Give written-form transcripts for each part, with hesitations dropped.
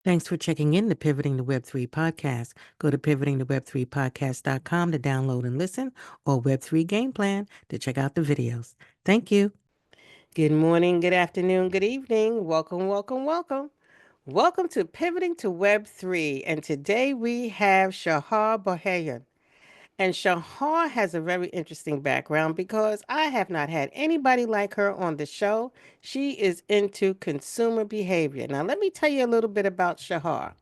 Thanks for checking in the Pivoting to Web3 podcast. Go to pivotingtoweb3podcast.com to download and listen, or Web3 Game Plan to check out the videos. Thank you. Good morning, good afternoon, good evening. Welcome, welcome, welcome. Welcome to Pivoting to Web3. And today we have Shahar Boyayan. And Shahar has a very interesting background because I have not had anybody like her on the show. She is into consumer behavior. Now, let me tell you a little bit about Shahar.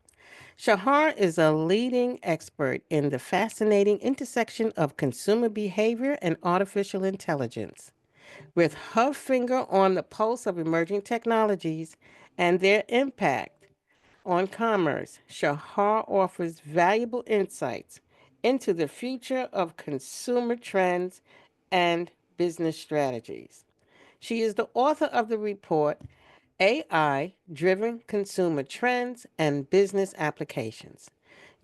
Shahar is a leading expert in the fascinating intersection of consumer behavior and artificial intelligence. With her finger on the pulse of emerging technologies and their impact on commerce, Shahar offers valuable insights into the future of consumer trends and business strategies. She is the author of the report AI Driven Consumer Trends and Business Applications,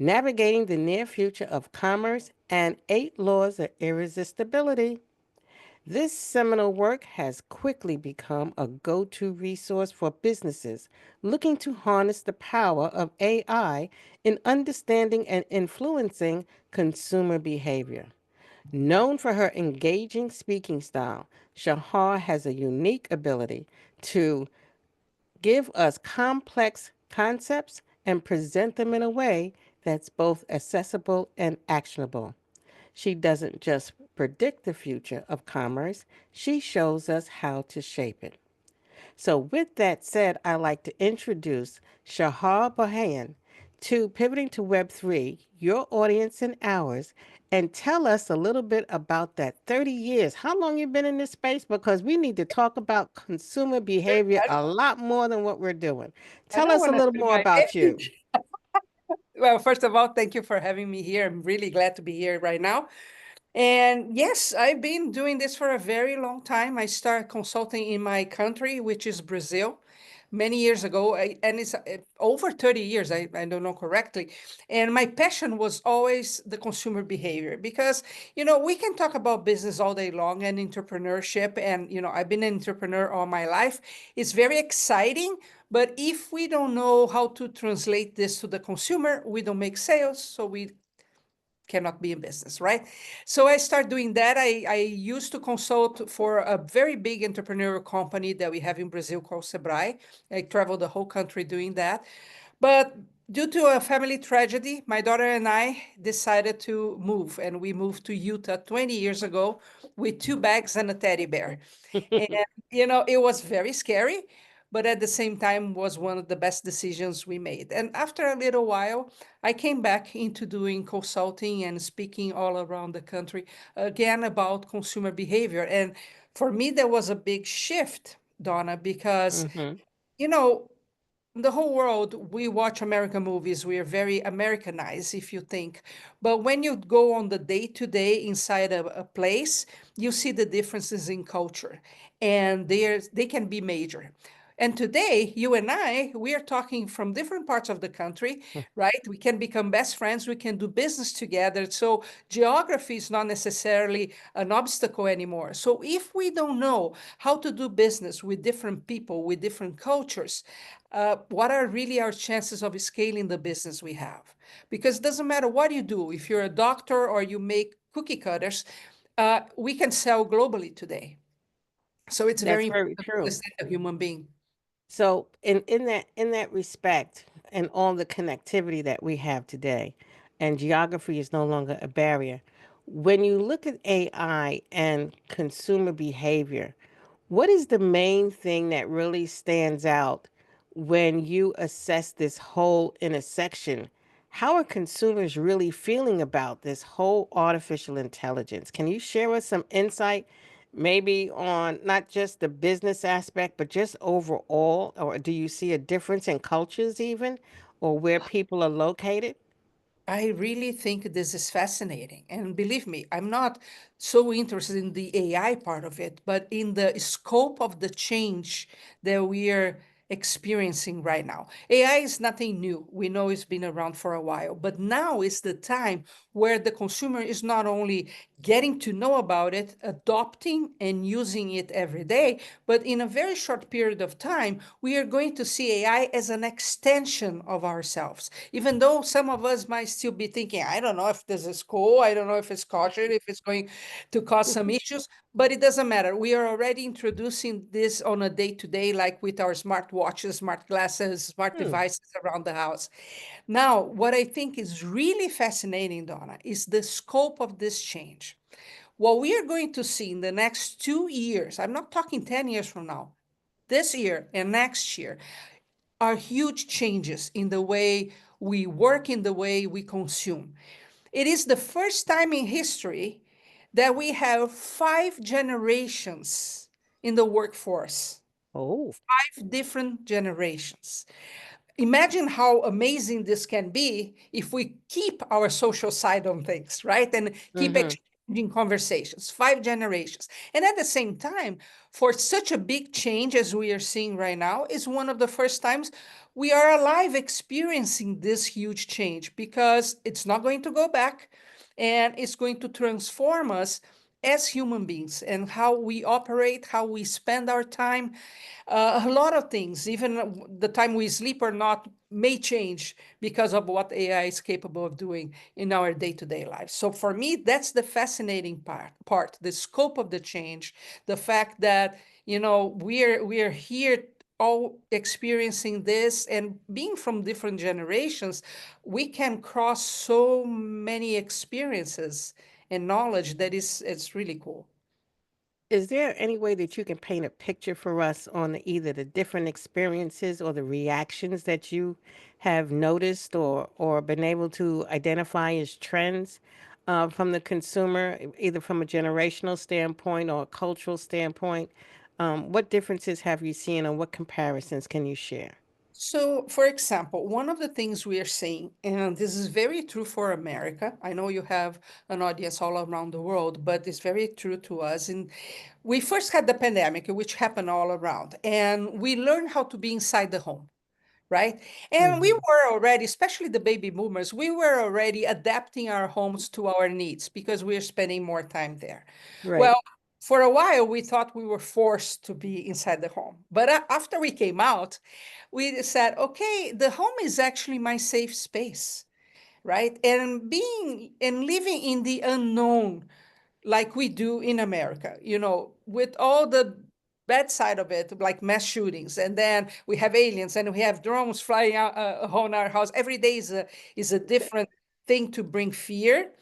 Navigating the Near Future of Commerce and 8 Laws of Irresistibility. This seminal work has quickly become a go to resource for businesses looking to harness the power of AI in understanding and influencing consumer behavior. Known for her engaging speaking style, Shahar has a unique ability to give us complex concepts and present them in a way that's both accessible and actionable. She doesn't just predict the future of commerce, she shows us how to shape it. So, with that said, I'd like to introduce Shahar Boyayan to Pivoting to Web3, your audience and ours, and tell us a little bit about that 30 years. How long you been in this space? Because we need to talk about consumer behavior I a lot more than what we're doing. I Tell don't us a want to little share more my about you. age. Well, first of all, thank you for having me here. I'm really glad to be here right now. And yes, I've been doing this for a very long time. I started consulting in my country, which is Brazil, many years ago. And it's over 30 years, I don't know correctly. And my passion was always the consumer behavior because, we can talk about business all day long and entrepreneurship. And, I've been an entrepreneur all my life. It's very exciting. But if we don't know how to translate this to the consumer, we don't make sales. So we cannot be in business, right? So I started doing that. I used to consult for a very big entrepreneurial company that we have in Brazil called Sebrae. I traveled the whole country doing that. But due to a family tragedy, my daughter and I decided to move, and we moved to Utah 20 years ago with 2 bags and a teddy bear. And, it was very scary, but at the same time was one of the best decisions we made. And after a little while, I came back into doing consulting and speaking all around the country again about consumer behavior. And for me, there was a big shift, Donna, because, Mm-hmm. you know, the whole world, we watch American movies. We are very Americanized, if you think. But when you go on the day to day inside a place, you see the differences in culture, and they can be major. And today, you and I, we are talking from different parts of the country, right? We can become best friends. We can do business together. So geography is not necessarily an obstacle anymore. So if we don't know how to do business with different people, with different cultures, what are really our chances of scaling the business we have? Because it doesn't matter what you do, if you're a doctor or you make cookie cutters, we can sell globally today. So it's That's very very important to true. understand a human being. So in that respect and all the connectivity that we have today, and geography is no longer a barrier. When you look at AI and consumer behavior, what is the main thing that really stands out when you assess this whole intersection? How are consumers really feeling about this whole artificial intelligence? Can you share with some insight, maybe on not just the business aspect, but just overall? Or do you see a difference in cultures, even, or where people are located? I really think this is fascinating. And believe me, I'm not so interested in the AI part of it, but in the scope of the change that we are experiencing right now. AI is nothing new. We know it's been around for a while, but now is the time where the consumer is not only getting to know about it, adopting and using it every day, but in a very short period of time, we are going to see AI as an extension of ourselves. Even though some of us might still be thinking, I don't know if this is cool, I don't know if it's cautious, if it's going to cause some issues, but it doesn't matter. We are already introducing this on a day-to-day, like with our smart watches, smart glasses, smart Hmm. devices around the house. Now, what I think is really fascinating, Donna, is the scope of this change. What we are going to see in the next 2 years, I'm not talking 10 years from now, this year and next year, are huge changes in the way we work, in the way we consume. It is the first time in history that we have 5 generations in the workforce, Oh. 5 different generations. Imagine how amazing this can be if we keep our social side on things, right? And keep Mm-hmm. exchanging conversations, 5 generations. And at the same time, for such a big change as we are seeing right now, is one of the first times we are alive experiencing this huge change because it's not going to go back and it's going to transform us as human beings and how we operate, how we spend our time, a lot of things, even the time we sleep or not, may change because of what AI is capable of doing in our day-to-day lives. So for me, that's the fascinating part, the scope of the change, the fact that, we're here all experiencing this and being from different generations, we can cross so many experiences and knowledge that is it's really cool. Is there any way that you can paint a picture for us on either the different experiences or the reactions that you have noticed or been able to identify as trends from the consumer, either from a generational standpoint or a cultural standpoint? What differences have you seen and what comparisons can you share? So, for example, one of the things we are seeing, and this is very true for America, I know you have an audience all around the world, but it's very true to us. And we first had the pandemic, which happened all around, and we learned how to be inside the home, right? And we Hmm. were already, especially the baby boomers, we were already adapting our homes to our needs because we are spending more time there. Right. Well, for a while, we thought we were forced to be inside the home. But after we came out, we said, okay, the home is actually my safe space, right? And being and living in the unknown like we do in America, with all the bad side of it, like mass shootings, and then we have aliens and we have drones flying out on our house. Every day is a different thing to bring fear.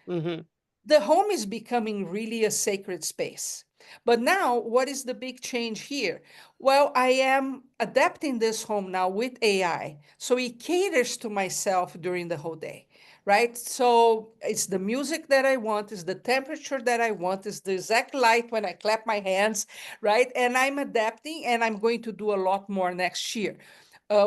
Hmm. The home is becoming really a sacred space. But now, what is the big change here? Well, I am adapting this home now with AI. So it caters to myself during the whole day, right? So it's the music that I want, it's the temperature that I want, it's the exact light when I clap my hands, right? And I'm adapting and I'm going to do a lot more next year.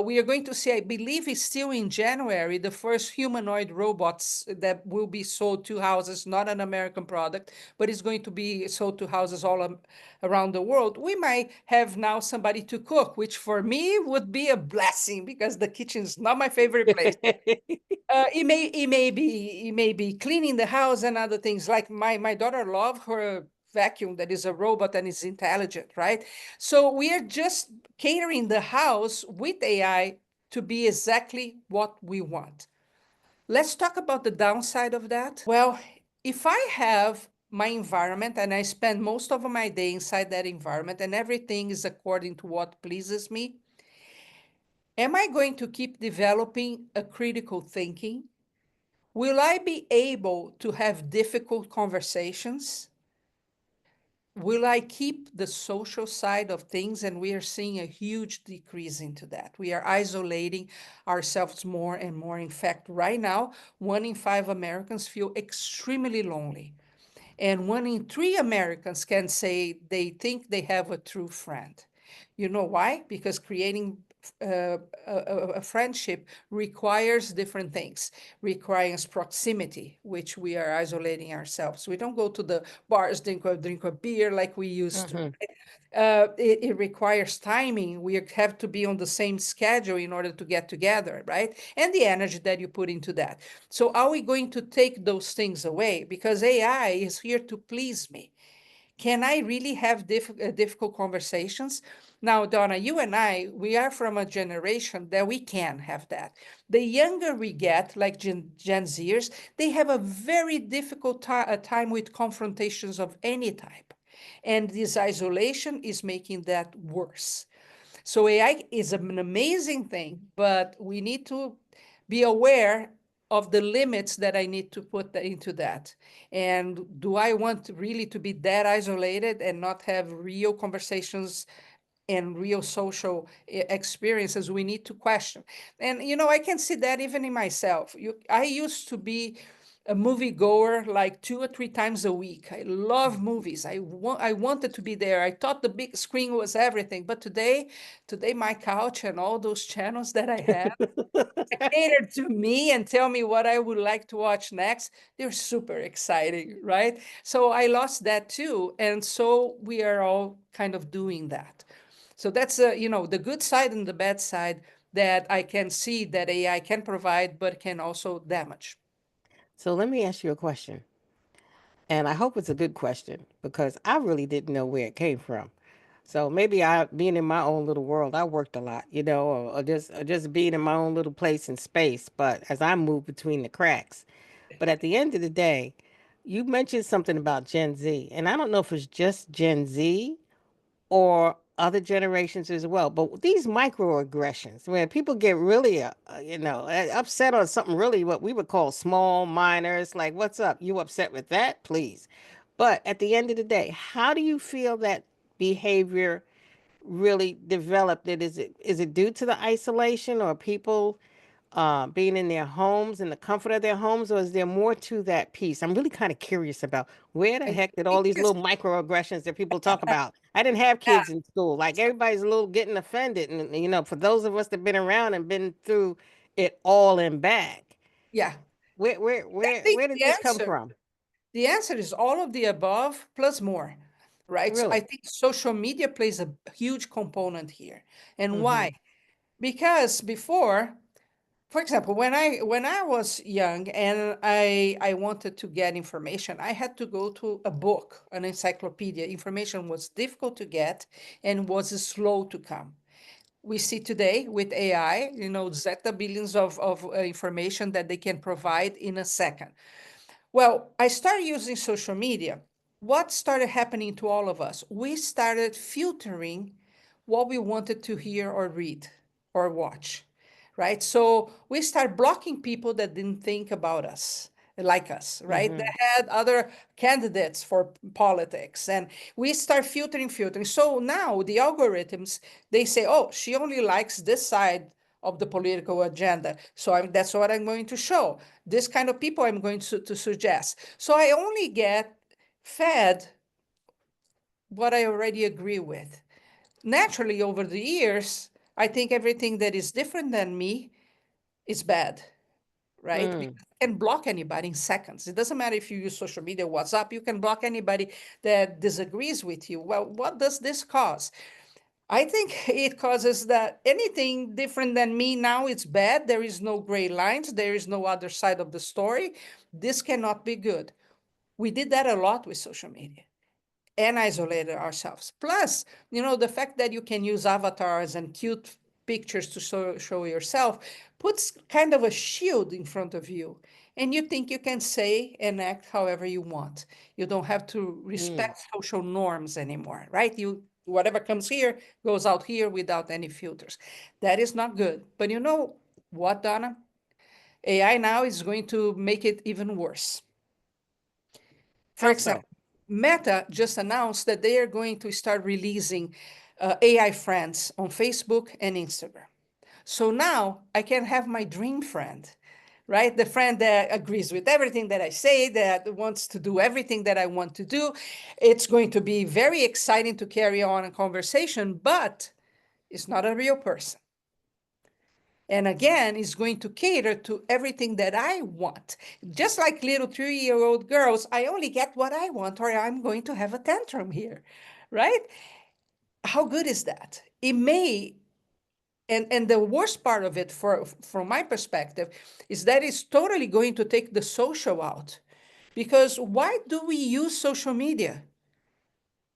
We are going to see, I believe it's still in January, the first humanoid robots that will be sold to houses, not an American product, but it's going to be sold to houses all around the world. We might have now somebody to cook, which for me would be a blessing because the kitchen is not my favorite place. It may be cleaning the house and other things. Like my daughter love her vacuum that is a robot and is intelligent, right? So we are just catering the house with AI to be exactly what we want. Let's talk about the downside of that. Well, if I have my environment and I spend most of my day inside that environment and everything is according to what pleases me, am I going to keep developing a critical thinking? Will I be able to have difficult conversations? Will I keep the social side of things? And we are seeing a huge decrease into that. We are isolating ourselves more and more. In fact, right now, 1 in 5 Americans feel extremely lonely. And 1 in 3 Americans can say they think they have a true friend. You know why? Because creating uh, a friendship requires different things, requires proximity, which we are isolating ourselves. We don't go to the bars, drink a beer like we used to. Hmm. It requires timing. We have to be on the same schedule in order to get together, right? And the energy that you put into that. So, are we going to take those things away? Because AI is here to please me. Can I really have difficult conversations? Now, Donna, you and I, we are from a generation that we can have that. The younger we get, like Gen Zers, they have a very difficult time with confrontations of any type. And this isolation is making that worse. So AI is an amazing thing, but we need to be aware of the limits that I need to put into that. And do I want really to be that isolated and not have real conversations and real social experiences? We need to question. And I can see that even in myself. I used to be a movie goer like 2 or 3 times a week. I love movies. I wanted to be there. I thought the big screen was everything. But today my couch and all those channels that I have cater to me and tell me what I would like to watch next. They're super exciting, right? So I lost that too. And so we are all kind of doing that. So that's the good side and the bad side that I can see that AI can provide, but can also damage. So let me ask you a question. And I hope it's a good question because I really didn't know where it came from. So maybe I, being in my own little world, I worked a lot, or just being in my own little place and space. But as I move between the cracks, but at the end of the day, you mentioned something about Gen Z, and I don't know if it's just Gen Z or other generations as well. But these microaggressions, where people get really, upset on something really what we would call small, minor. It's like, what's up? You upset with that? Please. But at the end of the day, how do you feel that behavior really developed? Is it due to the isolation or people being in their homes and the comfort of their homes, or is there more to that piece? I'm really kind of curious about where the I heck did all think these this, little microaggressions that people talk about? I didn't have yeah, kids in school. Like everybody's a little getting offended, and for those of us that been around and been through it all and back, yeah. where where I where think where did this come from? the answer is all of the above plus more, right? So I Really? think social media plays a huge component here. And why? Mm-hmm. Because before, for example, when I was young and I wanted to get information, I had to go to a book, an encyclopedia. Information was difficult to get and was slow to come. We see today with AI, zeta billions of information that they can provide in a second. Well, I started using social media. What started happening to all of us? We started filtering what we wanted to hear or read or watch, right? So we start blocking people that didn't think about us, like us, right? Mm-hmm. That had other candidates for politics. And we start filtering. So now the algorithms, they say, oh, she only likes this side of the political agenda. So that's what I'm going to show. This kind of people I'm going to suggest. So I only get fed what I already agree with. Naturally, over the years, I think everything that is different than me is bad, right? Mm. Because you can block anybody in seconds. It doesn't matter if you use social media, WhatsApp, you can block anybody that disagrees with you. Well, what does this cause? I think it causes that anything different than me now it's bad. There is no gray lines. There is no other side of the story. This cannot be good. We did that a lot with social media and isolated ourselves. Plus, the fact that you can use avatars and cute pictures to show yourself puts kind of a shield in front of you. And you think you can say and act however you want. You don't have to Mm. respect social norms anymore, right? Whatever comes here goes out here without any filters. That is not good. But you know what, Donna? AI now is going to make it even worse. For How so? example, Meta just announced that they are going to start releasing AI friends on Facebook and Instagram. So now I can have my dream friend, right? The friend that agrees with everything that I say, that wants to do everything that I want to do. It's going to be very exciting to carry on a conversation, but it's not a real person. And again, it's going to cater to everything that I want. Just like little 3-year-old girls, I only get what I want, or I'm going to have a tantrum here, right? How good is that? It may, and the worst part of it, from my perspective, is that it's totally going to take the social out. Because why do we use social media?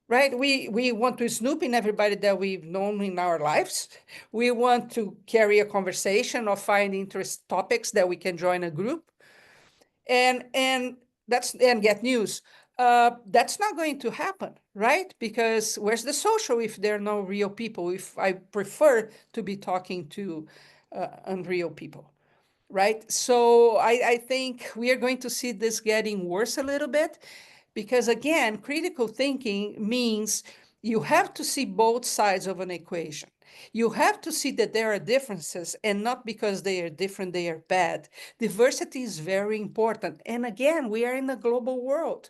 Right? We want to snoop in everybody that we've known in our lives. We want to carry a conversation or find interest topics that we can join a group, and that's and get news. That's not going to happen, right? Because where's the social if there are no real people? If I prefer to be talking to unreal people, right? So I think we are going to see this getting worse a little bit because, again, critical thinking means you have to see both sides of an equation. You have to see that there are differences, and not because they are different, they are bad. Diversity is very important. And again, we are in a global world,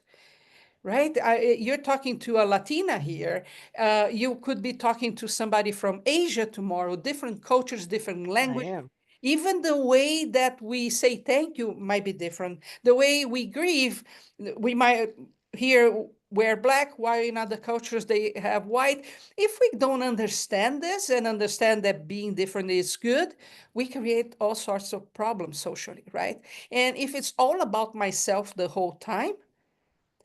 right? You're talking to a Latina here. You could be talking to somebody from Asia tomorrow, different cultures, different I language. am. Even the way that we say thank you might be different. The way we grieve, we might here wear black, while in other cultures they have white. If we don't understand this and understand that being different is good, we create all sorts of problems socially, right? And if it's all about myself the whole time,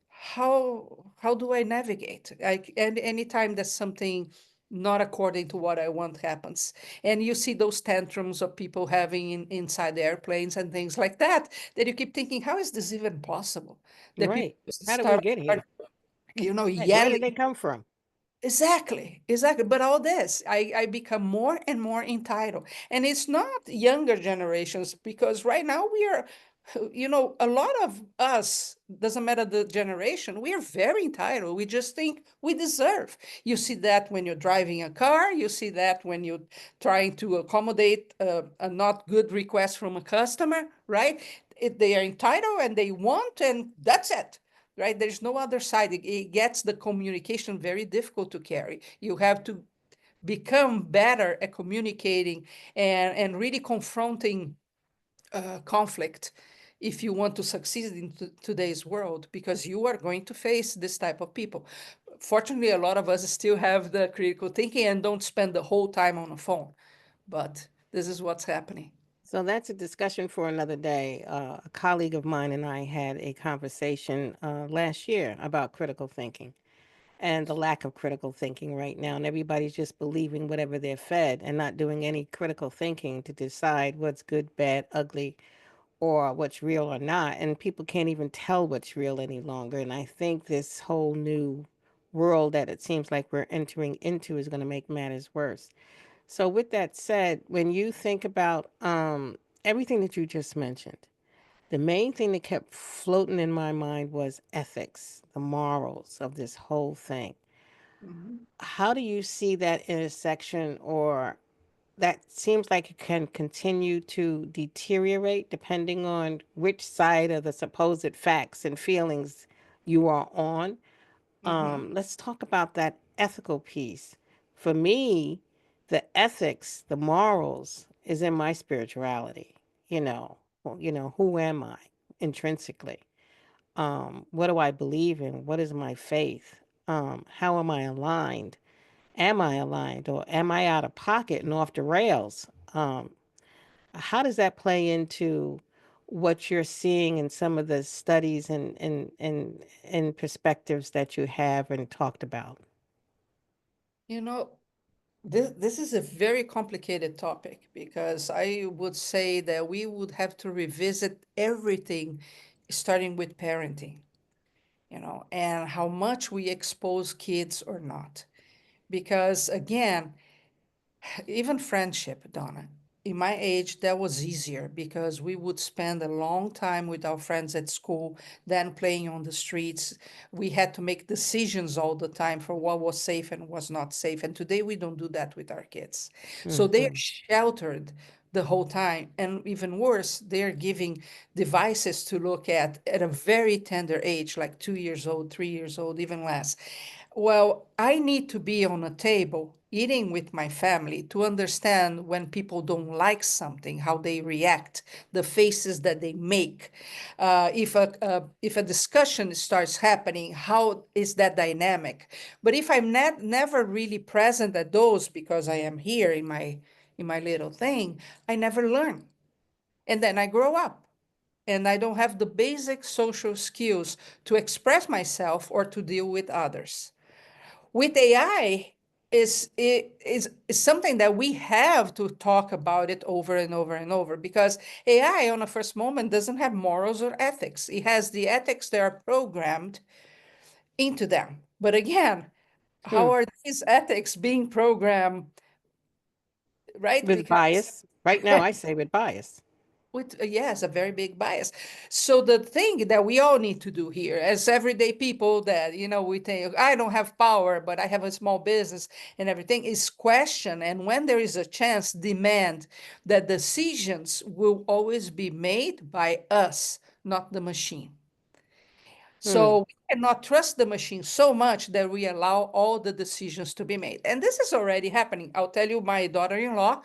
how do I navigate? And anytime that something not according to what I want happens, and you see those tantrums of people having inside the airplanes and things like that, that you keep thinking, how is this even possible? That people Right. How did we start, get here? Right. Where did yelling. they come from? Exactly, exactly. But all this, I become more and more entitled. And it's not younger generations, because right now we are, a lot of us, doesn't matter the generation, we are very entitled. We just think we deserve. You see that when you're driving a car, you see that when you're trying to accommodate a not good request from a customer, right? They are entitled and they want, and that's it, right? There's no other side. It gets the communication very difficult to carry. You have to become better at communicating and really confronting conflict if you want to succeed in today's world, because you are going to face this type of people. Fortunately, a lot of us still have the critical thinking and don't spend the whole time on the phone, but this is what's happening. So that's a discussion for another day. A colleague of mine and I had a conversation last year about critical thinking and the lack of critical thinking right now. And everybody's just believing whatever they're fed and not doing any critical thinking to decide what's good, bad, ugly, or what's real or not. And people can't even tell what's real any longer. And I think this whole new world that it seems like we're entering into is going to make matters worse. So, with that said, when you think about everything that you just mentioned, the main thing that kept floating in my mind was ethics, the morals of this whole thing. Mhm. How do you see that intersection, or that seems like it can continue to deteriorate depending on which side of the supposed facts and feelings you are on? Mhm. Let's talk about that ethical piece. For me, the ethics, the morals, is in my spirituality. You know, who am I intrinsically? What do I believe in? What is my faith? How am I aligned? Am I aligned, or am I out of pocket and off the rails? How does that play into what you're seeing in some of the studies and perspectives that you have and talked about? You know, this is a very complicated topic, because I would say that we would have to revisit everything, starting with parenting, and how much we expose kids or not. Because again, even friendship, Donna. In my age, that was easier because we would spend a long time with our friends at school, then playing on the streets. We had to make decisions all the time for what was safe and was not safe. And today we don't do that with our kids. So they're Hmm. sheltered the whole time. And even worse, they're giving devices to look at a very tender age, like 2 years old, 3 years old, even less. Well, I need to be on a table eating with my family to understand when people don't like something, how they react, the faces that they make. If a discussion starts happening, how is that dynamic? But if I'm not never really present at those because I am here in my little thing, I never learn. And then I grow up and I don't have the basic social skills to express myself or to deal with others. With AI is something that we have to talk about it over and over and over because AI on a first moment doesn't have morals or ethics. It has the ethics that are programmed into them. But again, how Hmm. are these ethics being programmed, right? With Because bias. Right now, I say with bias. with yes, a very big bias. So the thing that we all need to do here as everyday people that, we think, I don't have power, but I have a small business and everything is question. And when there is a chance, demand that decisions will always be made by us, not the machine. Hmm. So we cannot trust the machine so much that we allow all the decisions to be made. And this is already happening. I'll tell you, my daughter-in-law,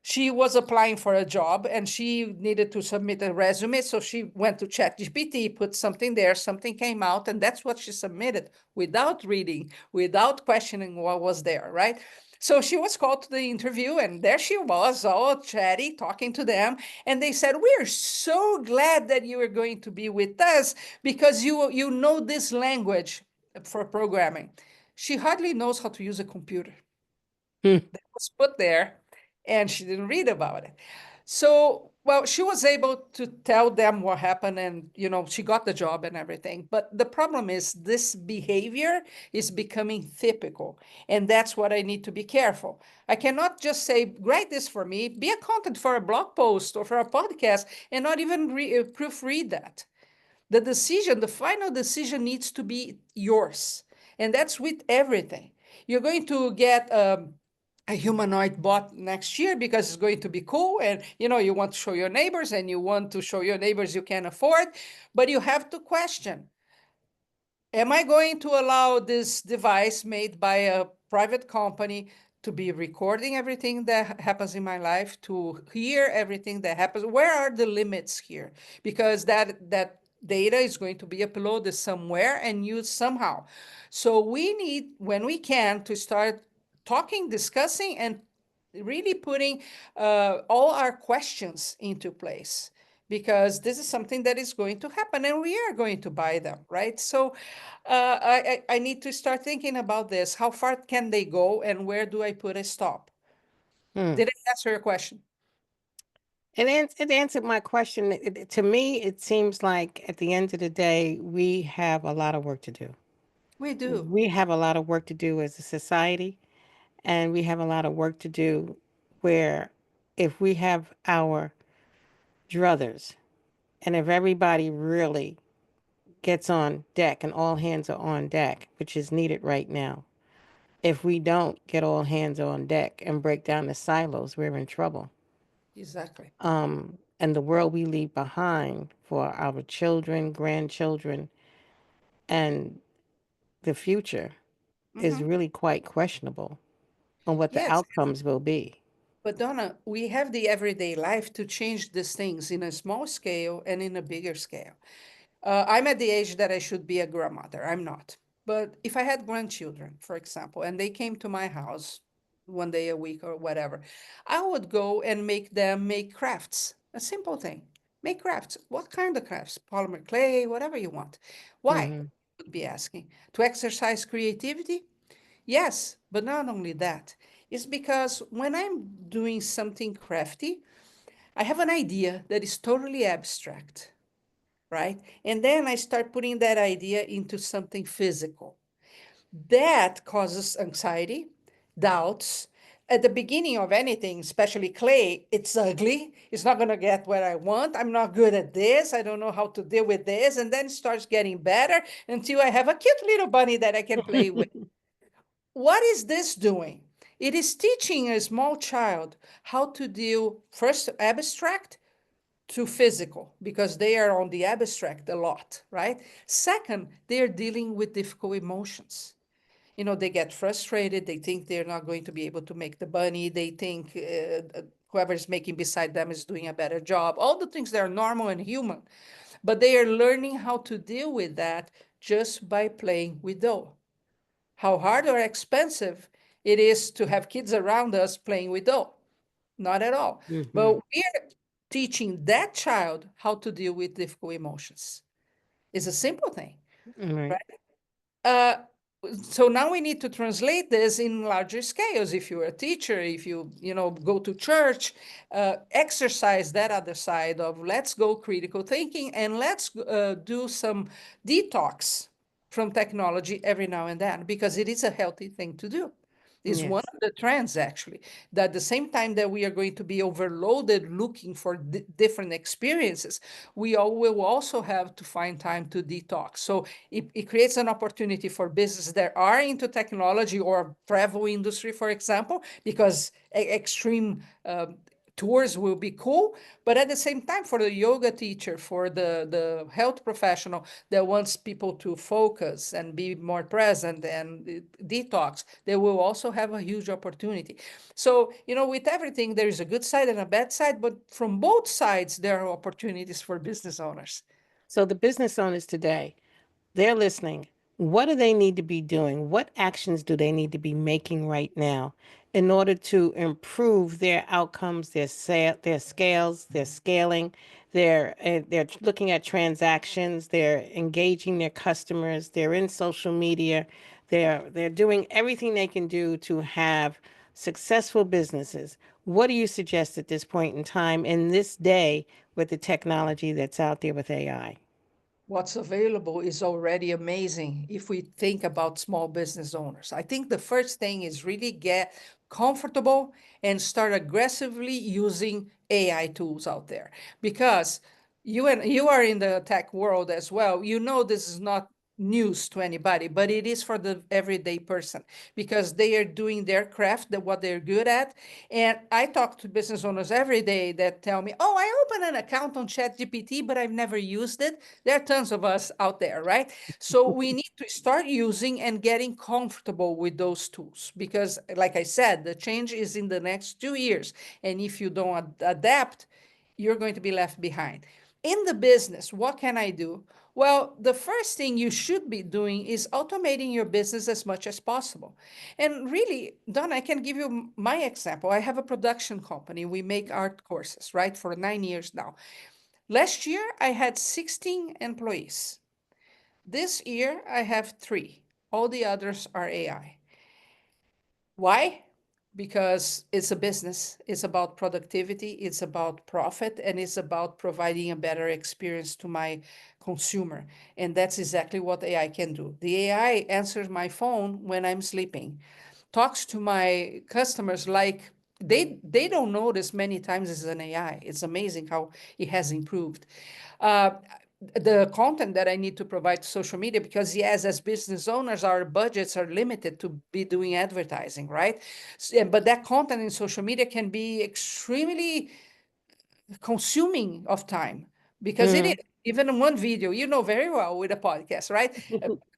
she was applying for a job and she needed to submit a resume. So she went to ChatGPT, put something there, something came out, and that's what she submitted without reading, without questioning what was there, right? So she was called to the interview, and there she was, all chatty, talking to them. And they said, "We're so glad that you are going to be with us because you know this language for programming." She hardly knows how to use a computer. Hmm. Was put there and she didn't read about it. So, well, she was able to tell them what happened and, she got the job and everything. But the problem is this behavior is becoming typical. And that's what I need to be careful. I cannot just say, write this for me, be a content for a blog post or for a podcast and not even proofread that. The decision, the final decision needs to be yours. And that's with everything. You're going to get a humanoid bot next year because it's going to be cool and you want to show your neighbors and you want to show your neighbors you can afford, but you have to question, am I going to allow this device made by a private company to be recording everything that happens in my life, to hear everything that happens? Where are the limits here? Because that data is going to be uploaded somewhere and used somehow. So we need, when we can, to start talking, discussing, and really putting all our questions into place because this is something that is going to happen and we are going to buy them, right? So I need to start thinking about this. How far can they go and where do I put a stop? Hmm. Did I answer your question? It answered my question. To me, it seems like at the end of the day, we have a lot of work to do. We do. We have a lot of work to do as a society, and we have a lot of work to do where if we have our druthers and if everybody really gets on deck and all hands are on deck, which is needed right now, if we don't get all hands on deck and break down the silos, we're in trouble. Exactly. And the world we leave behind for our children, grandchildren, and the future is Hmm. really quite questionable on what the Yes. outcomes will be. But Donna, we have the everyday life to change these things in a small scale and in a bigger scale. I'm at the age that I should be a grandmother. I'm not. But if I had grandchildren, for example, and they came to my house one day a week or whatever, I would go and make them make crafts. A simple thing. Make crafts. What kind of crafts? Polymer clay, whatever you want. Why? Hmm. Would be asking. To exercise creativity? Yes, but not only that. It's because when I'm doing something crafty, I have an idea that is totally abstract, right? And then I start putting that idea into something physical. That causes anxiety, doubts. At the beginning of anything, especially clay, it's ugly. It's not going to get what I want. I'm not good at this. I don't know how to deal with this. And then it starts getting better until I have a cute little bunny that I can play with. What is this doing? It is teaching a small child how to deal first abstract to physical because they are on the abstract a lot, right? Second, they are dealing with difficult emotions. They get frustrated. They think they're not going to be able to make the money. They think whoever's making beside them is doing a better job. All the things that are normal and human. But they are learning how to deal with that just by playing with dough. How hard or expensive it is to have kids around us playing with dough. Not at all. But Mm-hmm. we're teaching that child how to deal with difficult emotions. It's a simple thing, Right. right? Uh, so now we need to translate this in larger scales. If you're a teacher, if you go to church, exercise that other side of let's go critical thinking and let's do some detox from technology every now and then because it is a healthy thing to do. Is one Yes. of the trends actually that at the same time that we are going to be overloaded looking for different experiences, we all will also have to find time to detox. So it creates an opportunity for businesses that are into technology or travel industry, for example, because extreme tours will be cool. But at the same time, for the yoga teacher, for the health professional that wants people to focus and be more present and detox, they will also have a huge opportunity. So, with everything, there is a good side and a bad side, but from both sides, there are opportunities for business owners. So the business owners today, they're listening. What do they need to be doing? What actions do they need to be making right now in order to improve their outcomes, their scales, their scaling, they're looking at transactions, they're engaging their customers, they're in social media, they're doing everything they can do to have successful businesses. What do you suggest at this point in time in this day with the technology that's out there with AI? What's available is already amazing if we think about small business owners. I think the first thing is really get comfortable and start aggressively using AI tools out there because you are in the tech world as well. This is not news to anybody, but it is for the everyday person because they are doing their craft, what they're good at. And I talk to business owners every day that tell me, "Oh, I opened an account on ChatGPT, but I've never used it." There are tons of us out there, right? So we need to start using and getting comfortable with those tools because, like I said, the change is in the next 2 years. And if you don't adapt, you're going to be left behind. In the business, what can I do? Well, the first thing you should be doing is automating your business as much as possible. And really, Don, I can give you my example. I have a production company. We make art courses, right, for 9 years now. Last year, I had 16 employees. This year, I have three. All the others are AI. Why? Because it's a business, it's about productivity, it's about profit, and it's about providing a better experience to my consumer. And that's exactly what AI can do. The AI answers my phone when I'm sleeping, talks to my customers like they don't notice many times it's an AI. It's amazing how it has improved. Uh, the content that I need to provide to social media, because yes, as business owners, our budgets are limited to be doing advertising, right? But that content in social media can be extremely consuming of time because it is Mm. even one video very well with a podcast, right?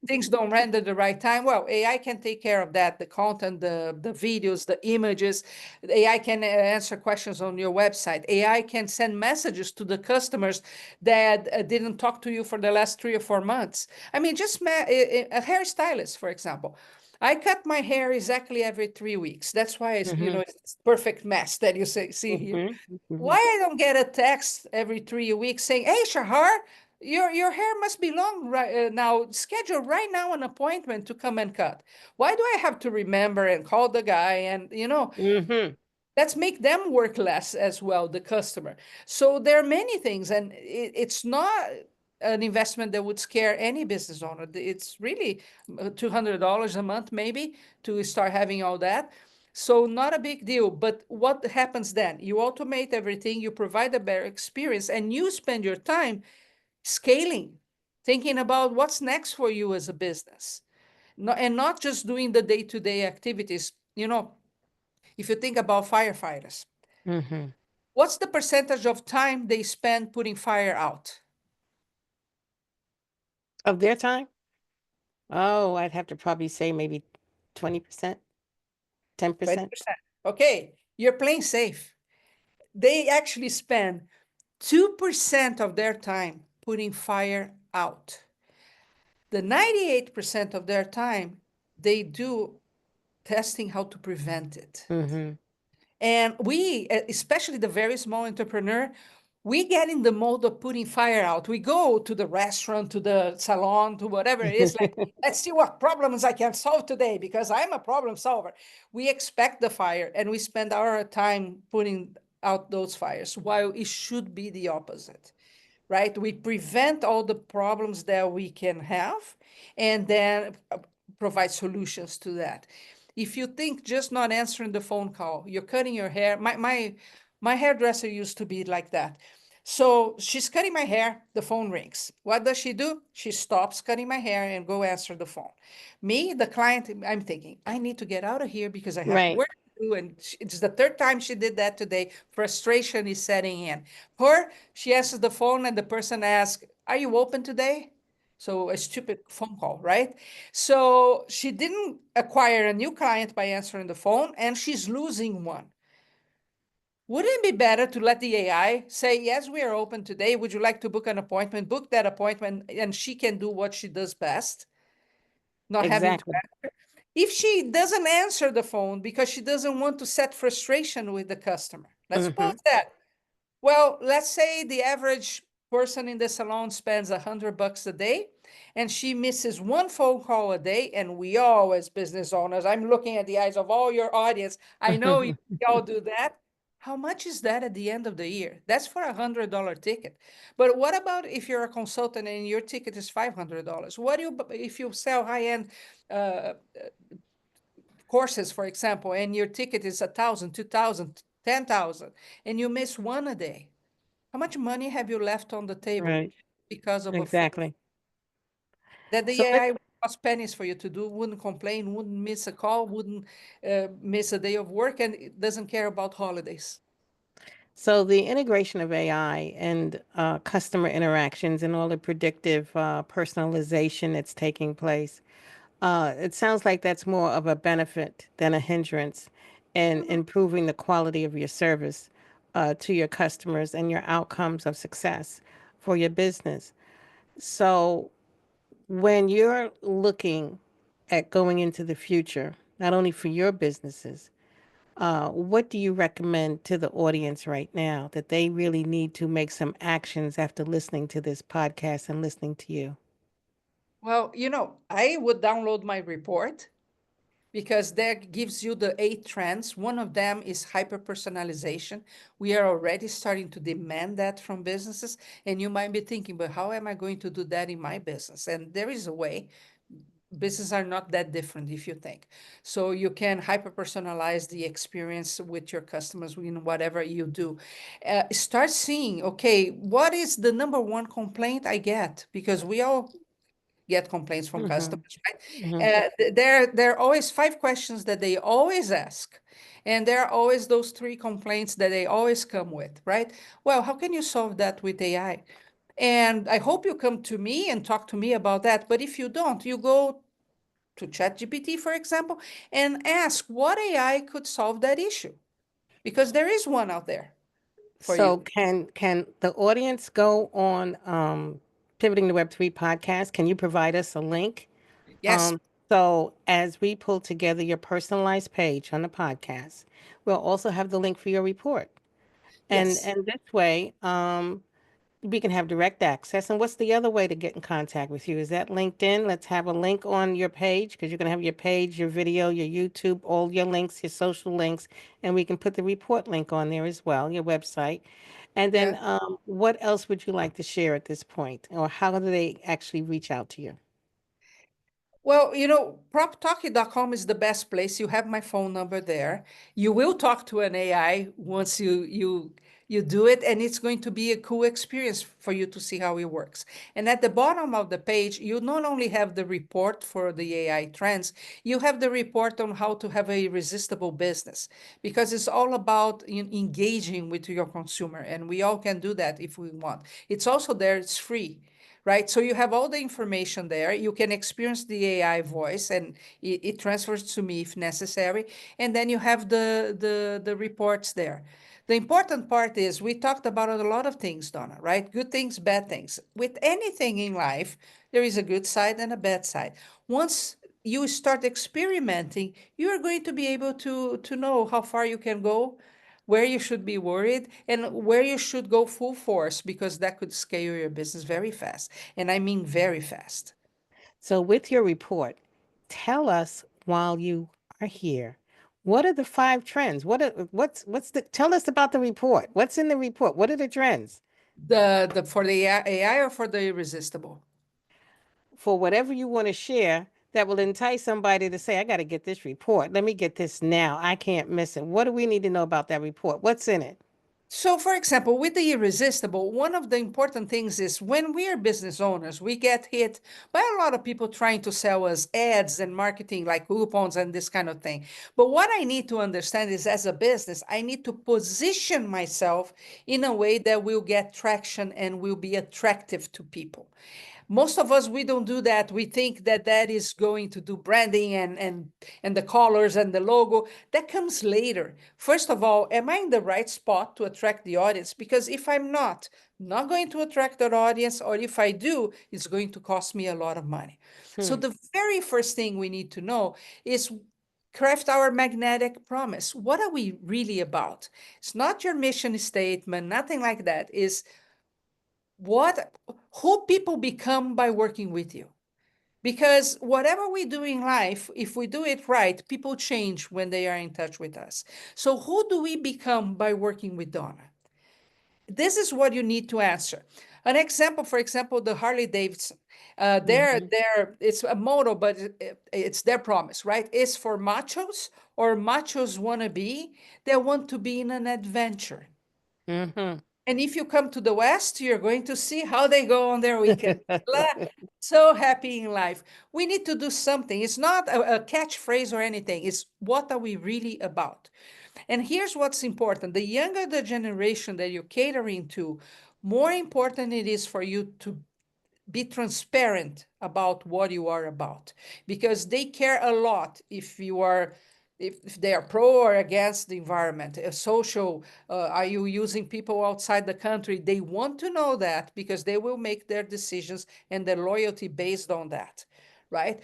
Things don't render the right time. Well, AI can take care of that, the content, the videos, the images. AI can answer questions on your website. AI can send messages to the customers that didn't talk to you for the last 3 or 4 months. I mean, just a hairstylist, for example. I cut my hair exactly every 3 weeks. That's why Mm-hmm. it's perfect mess that you see here. Mm-hmm. Why Mm-hmm. I don't get a text every 3 weeks saying, "Hey, Shahar, your hair must be long right now. Schedule right now an appointment to come and cut." Why do I have to remember and call the guy? And Mm-hmm. let's make them work less as well, the customer. So there are many things, and it's not an investment that would scare any business owner. It's really $200 a month, maybe, to start having all that. So not a big deal. But what happens then? You automate everything, you provide a better experience, and you spend your time scaling, thinking about what's next for you as a business. And not just doing the day-to-day activities. If you think about firefighters, Mm-hmm. what's the percentage of time they spend putting fire out? Of their time? Oh, I'd have to probably say maybe 20%, 10%. 20%. Okay, you're playing safe. They actually spend 2% of their time putting fire out. The 98% of their time, they do testing how to prevent it. Mm-hmm. And we, especially the very small entrepreneur, we get in the mode of putting fire out. We go to the restaurant, to the salon, to whatever it is, like, let's see what problems I can solve today because I'm a problem solver. We expect the fire and we spend our time putting out those fires while it should be the opposite, right? We prevent all the problems that we can have and then provide solutions to that. If you think just not answering the phone call, you're cutting your hair. My hairdresser used to be like that. So she's cutting my hair, the phone rings. What does she do? She stops cutting my hair and go answer the phone. Me, the client, I'm thinking, I need to get out of here because I have Right. work to do. And it's the third time she did that today. Frustration is setting in. Her, she answers the phone and the person asks, are you open today? So a stupid phone call, right? So she didn't acquire a new client by answering the phone and she's losing one. Wouldn't it be better to let the AI say, yes, we are open today. Would you like to book an appointment? Book that appointment and she can do what she does best, not having to. Exactly. If she doesn't answer the phone because she doesn't want to set frustration with the customer, let's suppose Mm-hmm. that. Well, let's say the average person in the salon spends $100 a day and she misses one phone call a day. And we all, as business owners, I'm looking at the eyes of all your audience. I know you all do that. How much is that at the end of the year? That's for $100 ticket. But what about if you're a consultant and your ticket is $500? What do you if you sell high-end uh, courses, for example, and your ticket is 1,000, 2,000, 10,000, and you miss one a day? How much money have you left on the table Right. because of a phone Exactly. that the So let's AI would cost pennies for you to do, wouldn't complain, wouldn't miss a call, wouldn't miss a day of work, and it doesn't care about holidays? So the integration of AI and customer interactions and all the predictive personalization that's taking place, it sounds like that's more of a benefit than a hindrance in Mhm. improving the quality of your service to your customers and your outcomes of success for your business. So when you're looking at going into the future, not only for your businesses, what do you recommend to the audience right now that they really need to make some actions after listening to this podcast and listening to you? Well, I would download my report because that gives you the 8 trends. One of them is hyper personalization. We are already starting to demand that from businesses. And you might be thinking, but how am I going to do that in my business? And there is a way. Businesses are not that different if you think. So you can hyper personalize the experience with your customers in whatever you do. Start seeing, okay, what is the number one complaint I get? Because we all get complaints from Mm-hmm. customers, right? Mm-hmm. There are always 5 questions that they always ask. And there are always those 3 complaints that they always come with, right? Well, how can you solve that with AI? And I hope you come to me and talk to me about that. But if you don't, you go to ChatGPT, for example, and ask what AI could solve that issue, because there is one out there for So you. can the audience go on Pivoting the Web3 podcast? Can you provide us a link? Yes, Um, so as we pull together your personalized page on the podcast, we'll also have the link for your report. And yes. and this way, we can have direct access. And what's the other way to get in contact with you? Is that LinkedIn? Let's have a link on your page because you're going to have your page, your video, your YouTube, all your links, your social links, and we can put the report link on there as well, your website. And Yeah. then what else would you like to share at this point? Or how do they actually reach out to you? Well, proptalkie.com is the best place. You have my phone number there. You will talk to an AI once you You do it, and it's going to be a cool experience for you to see how it works. And at the bottom of the page, you not only have the report for the AI trends, you have the report on how to have a irresistible business, because it's all about engaging with your consumer, and we all can do that if we want. It's also there, it's free, right? So you have all the information there. You can experience the AI voice, and it transfers to me if necessary. And then you have the reports there. The important part is we talked about a lot of things, Donna, right? Good things, bad things. With anything in life, there is a good side and a bad side. Once you start experimenting, you are going to be able to know how far you can go, where you should be worried, and where you should go full force, because that could scale your business very fast. And I mean very fast. So, with your report, tell us while you are here, what are the 5 trends? What's the tell us about the report? What's in the report? What are the trends? The for the AI or for the irresistible? For whatever you want to share that will entice somebody to say, I got to get this report. Let me get this now. I can't miss it. What do we need to know about that report? What's in it? So, for example, with the irresistible, one of the important things is when we are business owners, we get hit by a lot of people trying to sell us ads and marketing like coupons and this kind of thing. But what I need to understand is, as a business, I need to position myself in a way that will get traction and will be attractive to people. Most of us, we don't do that. We think that that is going to do branding and the colors and the logo. That comes later. First of all, am I in the right spot to attract the audience? Because if I'm not going to attract that audience, or if I do, it's going to cost me a lot of money. So Hmm. the very first thing we need to know is craft our magnetic promise. What are we really about? It's not your mission statement, nothing like that. Is what who people become by working with you. Because whatever we do in life, if we do it right, people change when they are in touch with us. So who do we become by working with Donna? This is what you need to answer. An example, for example, the Harley Davidson. Mm-hmm. It's a motto, but it's their promise, right? It's for machos, or machos wannabe that want to be in an adventure. Mm-hmm. And if you come to the West, you're going to see how they go on their weekend. So happy in life. We need to do something. It's not a catchphrase or anything. It's what are we really about? And here's what's important. The younger the generation that you're catering to, more important it is for you to be transparent about what you are about, because they care a lot if they are pro or against the environment, social, are you using people outside the country? They want to know that, because they will make their decisions and their loyalty based on that, right?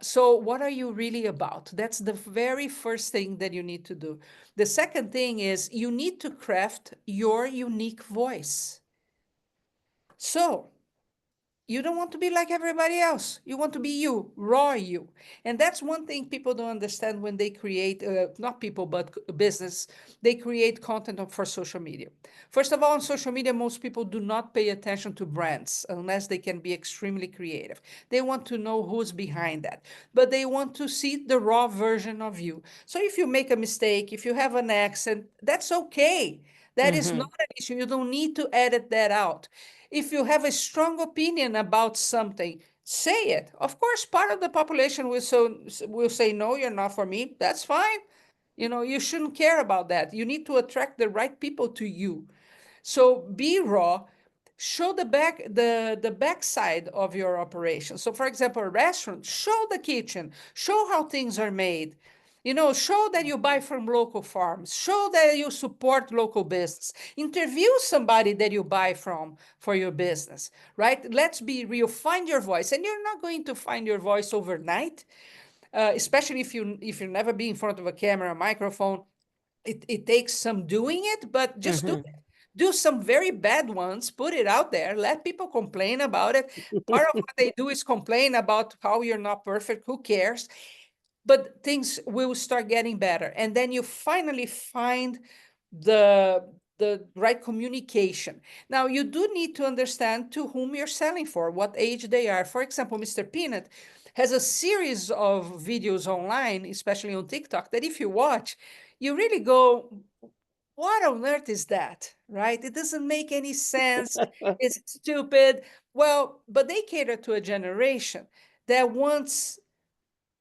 So what are you really about? That's the very first thing that you need to do. The second thing is you need to craft your unique voice. So you don't want to be like everybody else. You want to be you, raw you. And that's one thing people don't understand when they create, not people, but business, they create content for social media. First of all, on social media, most people do not pay attention to brands unless they can be extremely creative. They want to know who's behind that, but they want to see the raw version of you. So if you make a mistake, if you have an accent, that's okay. That is Mm-hmm. not an issue. You don't need to edit that out. If you have a strong opinion about something, say it. Of course, part of the population will say, no, you're not for me. That's fine. You shouldn't care about that. You need to attract the right people to you. So be raw, show the backside of your operation. So for example, a restaurant, show the kitchen, show how things are made. Show that you buy from local farms, show that you support local business, interview somebody that you buy from for your business, right? Let's be real, find your voice. And you're not going to find your voice overnight, especially if you've never been in front of a camera, a microphone. It takes some doing it, but just do Mm-hmm. it. Do some very bad ones, put it out there, let people complain about it. Part of what they do is complain about how you're not perfect. Who cares? But things will start getting better. And then you finally find the right communication. Now, you do need to understand to whom you're selling for, what age they are. For example, Mr. Peanut has a series of videos online, especially on TikTok, that if you watch, you really go, what on earth is that? right? It doesn't make any sense. It's stupid. Well, but they cater to a generation that wants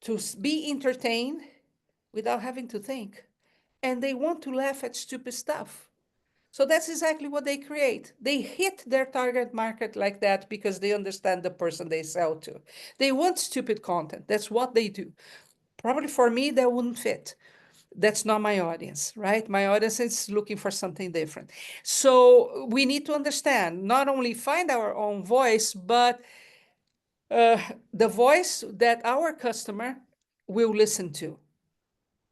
to be entertained without having to think. And they want to laugh at stupid stuff. So that's exactly what they create. They hit their target market like that because they understand the person they sell to. They want stupid content. That's what they do. Probably for me, that wouldn't fit. That's not my audience, right? My audience is looking for something different. So we need to understand, not only find our own voice, but uh, the voice that our customer will listen to.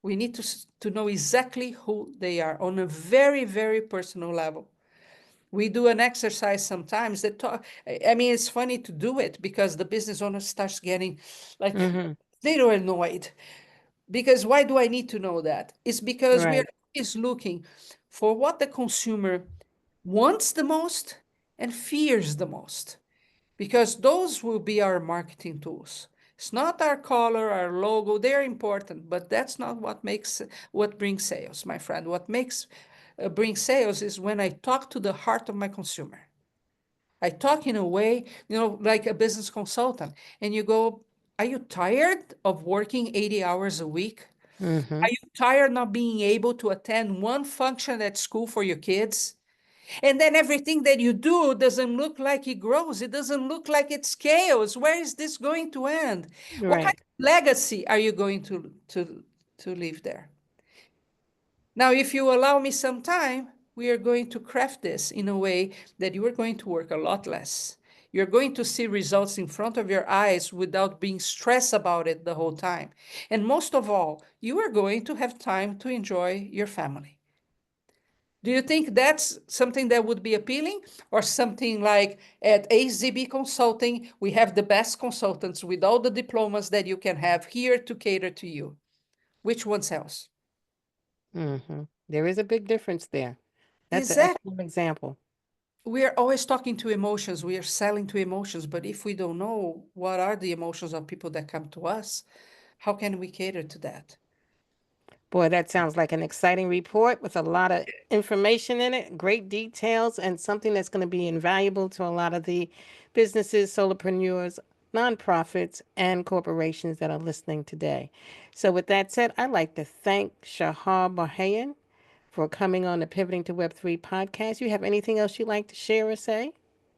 We need to know exactly who they are on a very, very personal level. We do an exercise sometimes that talk, I mean, it's funny to do it because the business owner starts getting like Mm-hmm. little annoyed. Because why do I need to know that? It's because we are Right. always looking for what the consumer wants the most and fears the most, because those will be our marketing tools. It's not our color, our logo, they're important, but that's not what brings sales, my friend. What makes brings sales is when I talk to the heart of my consumer. I talk in a way, like a business consultant, and you go, are you tired of working 80 hours a week? Mm-hmm. Are you tired not being able to attend one function at school for your kids? And then everything that you do doesn't look like it grows. It doesn't look like it scales. Where is this going to end? What kind Right. of legacy are you going to leave there? Now, if you allow me some time, we are going to craft this in a way that you are going to work a lot less. You're going to see results in front of your eyes without being stressed about it the whole time. And most of all, you are going to have time to enjoy your family. Do you think that's something that would be appealing? Or something like at AZB Consulting, we have the best consultants with all the diplomas that you can have here to cater to you? Which one sells? Mm-hmm. There is a big difference there. That's an Exactly. excellent example. We are always talking to emotions. We are selling to emotions. But if we don't know what are the emotions of people that come to us, how can we cater to that? Boy, that sounds like an exciting report with a lot of information in it, great details, and something that's going to be invaluable to a lot of the businesses, solopreneurs, nonprofits, and corporations that are listening today. So, with that said, I'd like to thank Shahar Boyayan for coming on the Pivoting to Web3 podcast. You have anything else you'd like to share or say?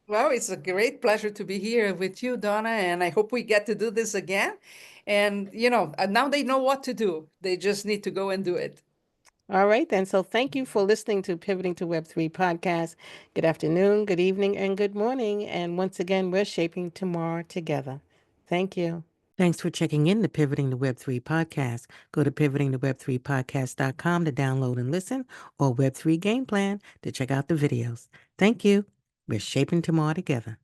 Well, it's a great pleasure to be here with you, Donna, and I hope we get to do this again. And, now they know what to do. They just need to go and do it. All right, then. So, thank you for listening to Pivoting to Web3 podcast. Good afternoon, good evening, and good morning. And once again, we're shaping tomorrow together. Thank you. Thanks for checking in the Pivoting to Web3 podcast. Go to pivotingtoweb3podcast.com to download and listen, or Web3 Game Plan to check out the videos. Thank you. We're shaping tomorrow together.